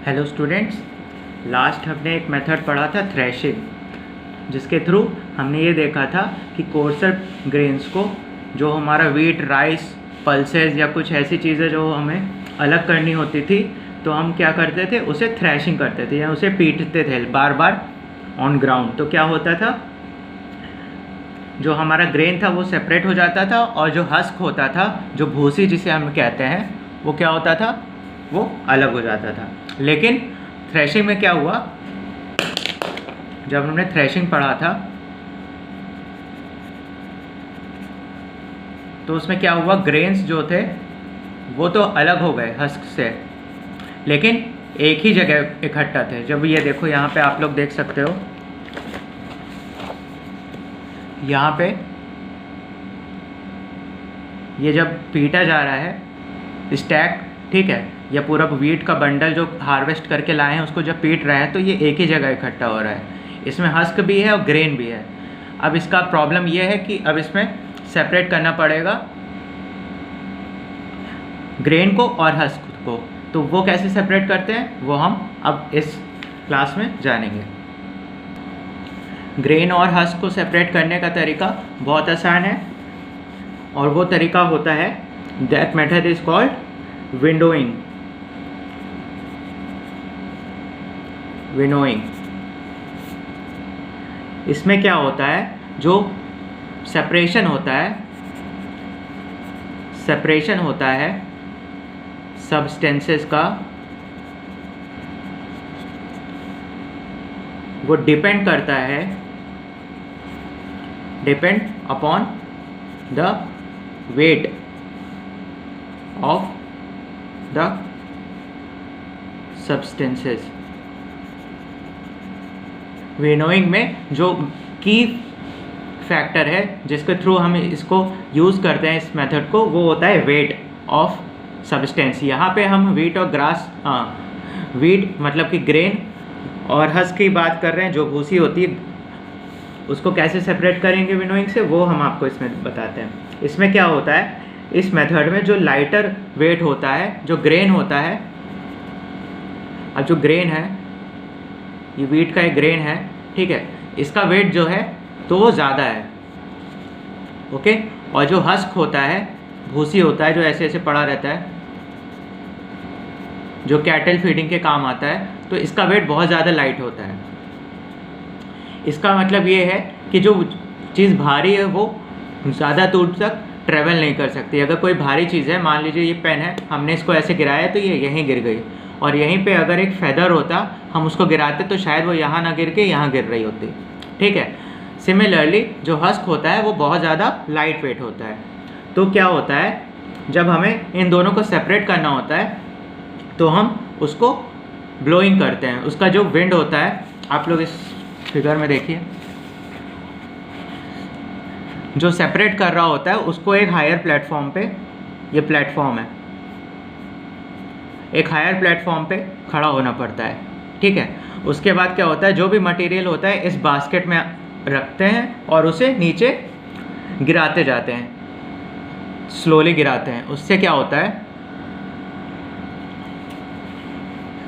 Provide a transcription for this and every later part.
Hello students, last हमने एक method पढ़ा था थ्रेशिंग, जिसके थ्रू हमने ये देखा था कि कोर्सर ग्रेन्स को, जो हमारा वीट, राइस, पल्सेस या कुछ ऐसी चीज़ें जो हमें अलग करनी होती थी, तो हम क्या करते थे, उसे थ्रेशिंग करते थे या उसे पीटते थे बार बार ऑन ग्राउंड। तो क्या होता था, जो हमारा ग्रेन था वो सेपरेट हो जाता था और जो हस्क होता था, जो भूसी जिसे हम कहते हैं, वो क्या होता था, वो अलग हो जाता था। लेकिन थ्रेशिंग में क्या हुआ, जब हमने थ्रेशिंग पढ़ा था तो उसमें क्या हुआ, ग्रेन्स जो थे वो तो अलग हो गए हस्क से, लेकिन एक ही जगह इकट्ठा थे। जब ये देखो, यहाँ पे आप लोग देख सकते हो, यहाँ पे ये जब पीटा जा रहा है स्टैक, ठीक है, या पूरा वीट का बंडल जो हार्वेस्ट करके लाए हैं उसको जब पीट रहे हैं, तो ये एक ही जगह इकट्ठा हो रहा है। इसमें हस्क भी है और ग्रेन भी है। अब इसका प्रॉब्लम ये है कि अब इसमें सेपरेट करना पड़ेगा ग्रेन को और हस्क को। तो वो कैसे सेपरेट करते हैं वो हम अब इस क्लास में जानेंगे। ग्रेन और हस्क को सेपरेट करने का तरीका बहुत आसान है, और वो तरीका होता है, that method is called windowing. इसमें क्या होता है, जो सेपरेशन होता है सब्सटेंसेस का, वो depend upon the weight of the substances. Winnowing में जो की फैक्टर है जिसके थ्रू हम इसको यूज़ करते हैं, इस मेथड को, वो होता है वेट ऑफ सब्सटेंस। यहाँ पे हम वीट और वीट मतलब कि ग्रेन और हस्क की बात कर रहे हैं, जो भूसी होती है, उसको कैसे सेपरेट करेंगे विनोइंग से, वो हम आपको इसमें बताते हैं। इसमें क्या होता है, इस मेथड में जो लाइटर वेट होता है, जो ग्रेन होता है, अब जो ग्रेन है, ये वीट का एक ग्रेन है, ठीक है, इसका वेट जो है तो वो ज़्यादा है, ओके। और जो हस्क होता है, भूसी होता है, जो ऐसे ऐसे पड़ा रहता है, जो कैटल फीडिंग के काम आता है, तो इसका वेट बहुत ज़्यादा लाइट होता है। इसका मतलब ये है कि जो चीज़ भारी है वो ज़्यादा दूर तक ट्रेवल नहीं कर सकती। अगर कोई भारी चीज़ है, मान लीजिए ये पेन है, हमने इसको ऐसे गिराया तो ये यहीं गिर गई, और यहीं पे अगर एक फेदर होता, हम उसको गिराते तो शायद वो यहाँ ना गिर के यहाँ गिर रही होती, ठीक है। सिमिलरली जो हस्क होता है वो बहुत ज़्यादा लाइट वेट होता है। तो क्या होता है, जब हमें इन दोनों को सेपरेट करना होता है तो हम उसको ब्लोइंग करते हैं। उसका जो विंड होता है, आप लोग इस फिगर में देखिए, जो सेपरेट कर रहा होता है उसको एक हायर प्लेटफॉर्म पे, ये प्लेटफॉर्म है, एक हायर प्लेटफॉर्म पे खड़ा होना पड़ता है, ठीक है। उसके बाद क्या होता है, जो भी मटेरियल होता है इस बास्केट में रखते हैं और उसे नीचे गिराते जाते हैं, स्लोली गिराते हैं। उससे क्या होता है,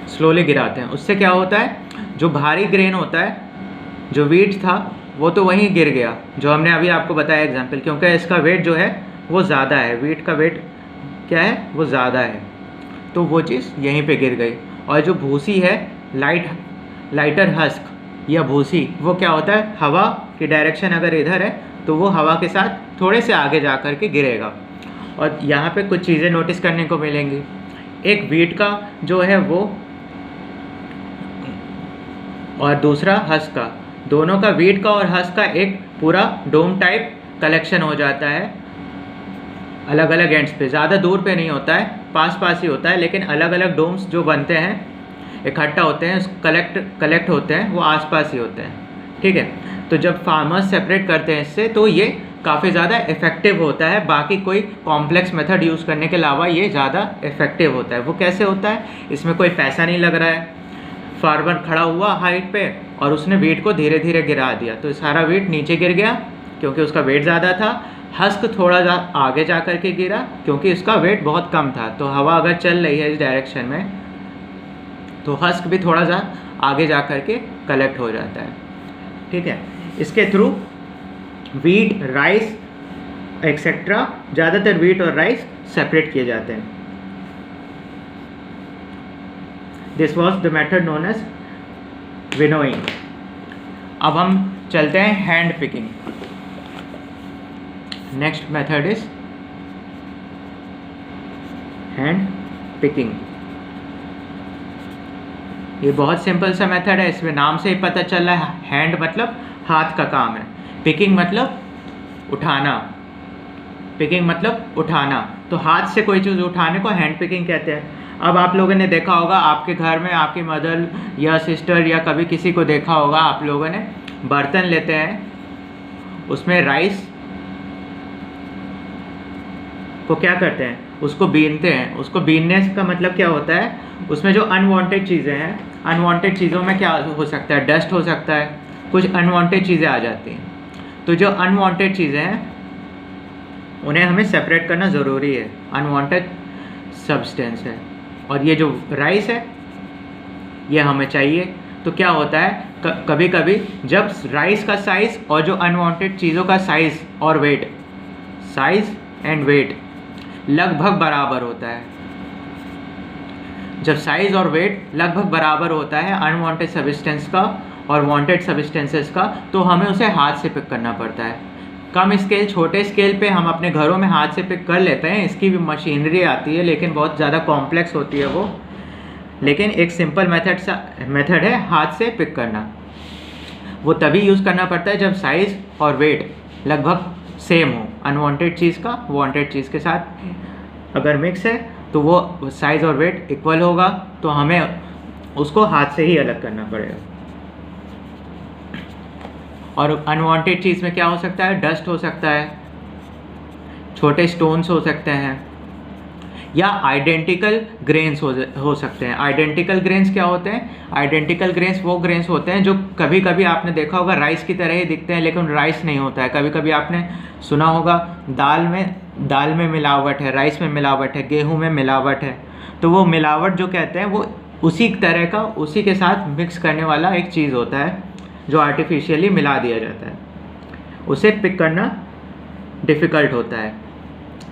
स्लोली गिराते हैं, उससे क्या होता है, जो भारी ग्रेन होता है, जो वीट था, वो तो वहीं गिर गया, जो हमने अभी आपको बताया एग्जाम्पल, क्योंकि इसका वेट जो है वो ज़्यादा है, वीट का वेट क्या है, वो ज़्यादा है, तो वो चीज़ यहीं पे गिर गई। और जो भूसी है, लाइटर हस्क या भूसी, वो क्या होता है, हवा की डायरेक्शन अगर इधर है तो वो हवा के साथ थोड़े से आगे जा कर के गिरेगा। और यहाँ पे कुछ चीज़ें नोटिस करने को मिलेंगी। एक वीट का जो है वो, और दूसरा हस्क का, दोनों का, वीट का और हस्क का एक पूरा डोम टाइप कलेक्शन हो जाता है, अलग अलग एंड्स पे, ज़्यादा दूर पे नहीं होता है, पास पास ही होता है, लेकिन अलग अलग डोम्स जो बनते हैं, इकट्ठा होते हैं, कलेक्ट होते हैं, वो आसपास ही होते हैं, ठीक है। तो जब फार्मर्स सेपरेट करते हैं इससे, तो ये काफ़ी ज़्यादा इफेक्टिव होता है, बाकी कोई कॉम्प्लेक्स मेथड यूज़ करने के अलावा ये ज़्यादा इफेक्टिव होता है। वो कैसे होता है, इसमें कोई पैसा नहीं लग रहा है, फार्मर खड़ा हुआ हाइट पे और उसने वेट को धीरे धीरे गिरा दिया, तो सारा वेट नीचे गिर गया क्योंकि उसका वेट ज़्यादा था। हस्क थोड़ा आगे जा कर के गिरा क्योंकि इसका वेट बहुत कम था। तो हवा अगर चल रही है इस डायरेक्शन में तो हस्क भी थोड़ा सा आगे जा कर के कलेक्ट हो जाता है, ठीक है। इसके थ्रू वीट, राइस एक्सेट्रा, ज़्यादातर वीट और राइस सेपरेट किए जाते हैं। This was the method known as winnowing. अब हम चलते हैं hand picking. Next method is hand picking. ये बहुत सिंपल सा मेथड है, इसमें नाम से ही पता चल रहा है, हैंड मतलब हाथ का काम है, पिकिंग मतलब उठाना, पिकिंग मतलब उठाना, तो हाथ से कोई चीज़ उठाने को हैंड पिकिंग कहते हैं। अब आप लोगों ने देखा होगा आपके घर में आपकी मदर या सिस्टर या कभी किसी को देखा होगा, आप लोगों ने बर्तन लेते हैं, उसमें राइस को क्या करते हैं, उसको बीनते हैं। उसको बीनने का मतलब क्या होता है, उसमें जो अनवांटेड चीज़ें हैं, अनवांटेड चीज़ों में क्या हो सकता है, डस्ट हो सकता है, कुछ अनवांटेड चीज़ें आ जाती हैं। तो जो अनवांटेड चीज़ें हैं उन्हें हमें सेपरेट करना ज़रूरी है, अनवांटेड सब्सटेंस है। और ये जो राइस है ये हमें चाहिए। तो क्या होता है, कभी कभी जब राइस का साइज़ और जो अनवांटेड चीज़ों का साइज़ और वेट, साइज़ एंड वेट लगभग बराबर होता है, जब साइज़ और वेट लगभग बराबर होता है अनवांटेड सब्सटेंस का और वांटेड सब्सटेंसेस का, तो हमें उसे हाथ से पिक करना पड़ता है। कम स्केल, छोटे स्केल पे हम अपने घरों में हाथ से पिक कर लेते हैं, इसकी भी मशीनरी आती है लेकिन बहुत ज़्यादा कॉम्प्लेक्स होती है वो, लेकिन एक सिंपल मेथड है हाथ से पिक करना। वो तभी यूज़ करना पड़ता है जब साइज़ और वेट लगभग सेम हो, अनवांटेड चीज़ का वांटेड चीज़ के साथ अगर मिक्स है तो वो साइज़ और वेट इक्वल होगा, तो हमें उसको हाथ से ही अलग करना पड़ेगा। और अनवांटेड चीज़ में क्या हो सकता है, डस्ट हो सकता है, छोटे स्टोन्स हो सकते हैं, या आइडेंटिकल ग्रेन्स हो सकते हैं। आइडेंटिकल ग्रेन्स क्या होते हैं, आइडेंटिकल ग्रेन्स वो ग्रेन्स होते हैं जो कभी कभी आपने देखा होगा राइस की तरह ही दिखते हैं लेकिन राइस नहीं होता है। कभी कभी आपने सुना होगा दाल में मिलावट है, राइस में मिलावट है, गेहूं में मिलावट है, तो वो मिलावट जो कहते हैं वो उसी तरह का, उसी के साथ मिक्स करने वाला एक चीज़ होता है जो आर्टिफिशियली मिला दिया जाता है, उसे पिक करना डिफ़िकल्ट होता है।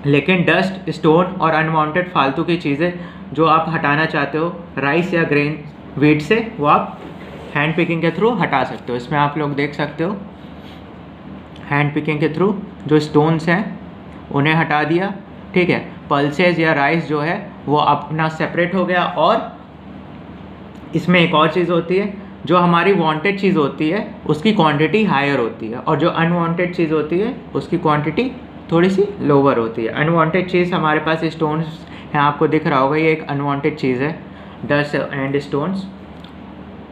लेकिन डस्ट, स्टोन और अनवांटेड फालतू की चीज़ें जो आप हटाना चाहते हो राइस या ग्रेन वीट से, वो आप हैंड पिकिंग के थ्रू हटा सकते हो। इसमें आप लोग देख सकते हो हैंड पिकिंग के थ्रू जो स्टोन्स हैं उन्हें हटा दिया, ठीक है। पल्सेस या राइस जो है वो अपना सेपरेट हो गया। और इसमें एक और चीज़ होती है, जो हमारी वांटेड चीज़ होती है उसकी क्वांटिटी हायर होती है और जो अनवांटेड चीज़ होती है उसकी क्वांटिटी थोड़ी सी लोअर होती है। अनवांटेड चीज़ हमारे पास स्टोन्स हैं, आपको दिख रहा होगा ये एक अनवांटेड चीज़ है, डस्ट एंड स्टोन्स,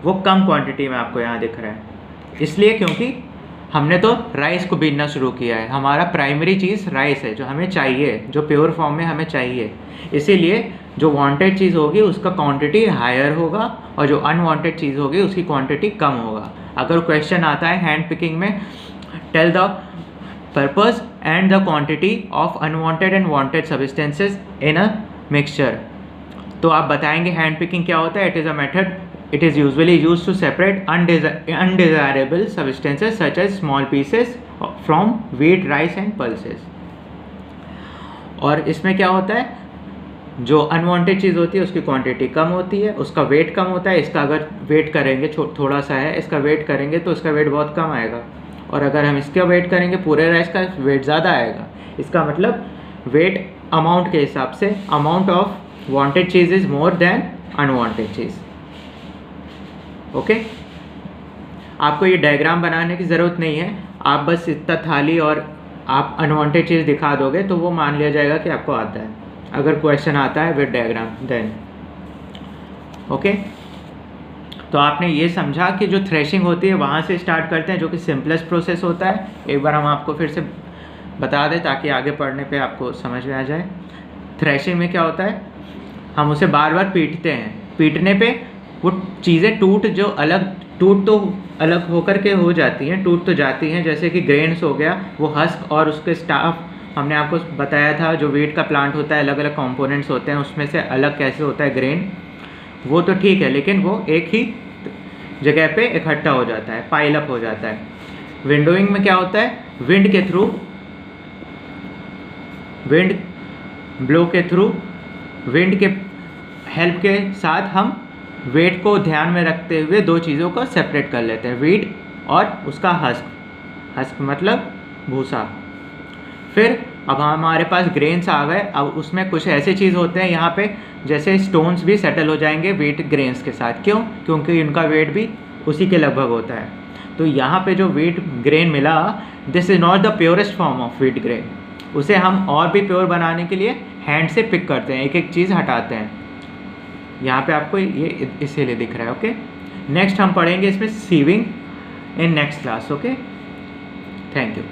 वो कम क्वांटिटी में आपको यहाँ दिख रहा है, इसलिए क्योंकि हमने तो राइस को बीनना शुरू किया है। हमारा प्राइमरी चीज़ राइस है जो हमें चाहिए, जो प्योर फॉर्म में हमें चाहिए, इसीलिए जो वांटेड चीज़ होगी उसका क्वांटिटी हायर होगा और जो अनवांटेड चीज़ होगी उसकी क्वांटिटी कम होगा। अगर क्वेश्चन आता है हैंड पिकिंग में, tell the purpose and the quantity of unwanted and wanted substances in a mixture, तो आप बताएंगे हैंड पिकिंग क्या होता है। It is a method, it is usually used to separate undesirable substances such as small pieces from wheat, rice and pulses। और इसमें क्या होता है, जो अनवांटेड चीज़ होती है उसकी क्वांटिटी कम होती है, उसका वेट कम होता है। इसका अगर वेट करेंगे, थोड़ा सा है, इसका वेट करेंगे तो इसका वेट बहुत कम आएगा, और अगर हम इसका वेट करेंगे पूरे राइस का वेट ज़्यादा आएगा। इसका मतलब वेट अमाउंट के हिसाब से amount of wanted cheese is more than unwanted cheese. Okay, आपको ये डायग्राम बनाने की ज़रूरत नहीं है, आप बस इतना थाली और आप अनवांटेड चीज़ दिखा दोगे तो वो मान लिया जाएगा कि आपको आता है, अगर क्वेश्चन आता है विद डायग्राम देन। ओके, तो आपने ये समझा कि जो थ्रेशिंग होती है वहाँ से स्टार्ट करते हैं, जो कि सिंपलेस्ट प्रोसेस होता है। एक बार हम आपको फिर से बता दें ताकि आगे पढ़ने पे आपको समझ में आ जाए। थ्रेशिंग में क्या होता है, हम उसे बार बार पीटते हैं, पीटने पे वो चीज़ें टूट तो अलग होकर के हो जाती हैं, टूट तो जाती हैं। जैसे कि ग्रेन्स हो गया, वो हस्क और उसके स्टाफ हमने आपको बताया था, जो वीट का प्लांट होता है अलग अलग कंपोनेंट्स होते हैं, उसमें से अलग कैसे होता है ग्रेन, वो तो ठीक है, लेकिन वो एक ही जगह पे इकट्ठा हो जाता है, पाइल अप हो जाता है। विंडोइंग में क्या होता है, विंड के थ्रू, विंड ब्लो के थ्रू, विंड के हेल्प के साथ हम वेट को ध्यान में रखते हुए दो चीज़ों को सेपरेट कर लेते हैं, वीट और उसका हस्क, हस्क मतलब भूसा। फिर अब हमारे पास ग्रेन्स आ गए, अब उसमें कुछ ऐसे चीज़ होते हैं यहाँ पे, जैसे स्टोन्स भी सेटल हो जाएंगे वेट ग्रेन्स के साथ। क्यों? क्योंकि उनका वेट भी उसी के लगभग होता है। तो यहाँ पे जो वेट ग्रेन मिला, this is not the purest form of wheat grain. उसे हम और भी प्योर बनाने के लिए हैंड से पिक करते हैं, एक एक चीज़ हटाते हैं। यहाँ पे आपको ये इसीलिए दिख रहा है। ओके, नेक्स्ट हम पढ़ेंगे इसमें sieving in next class. Okay, thank you.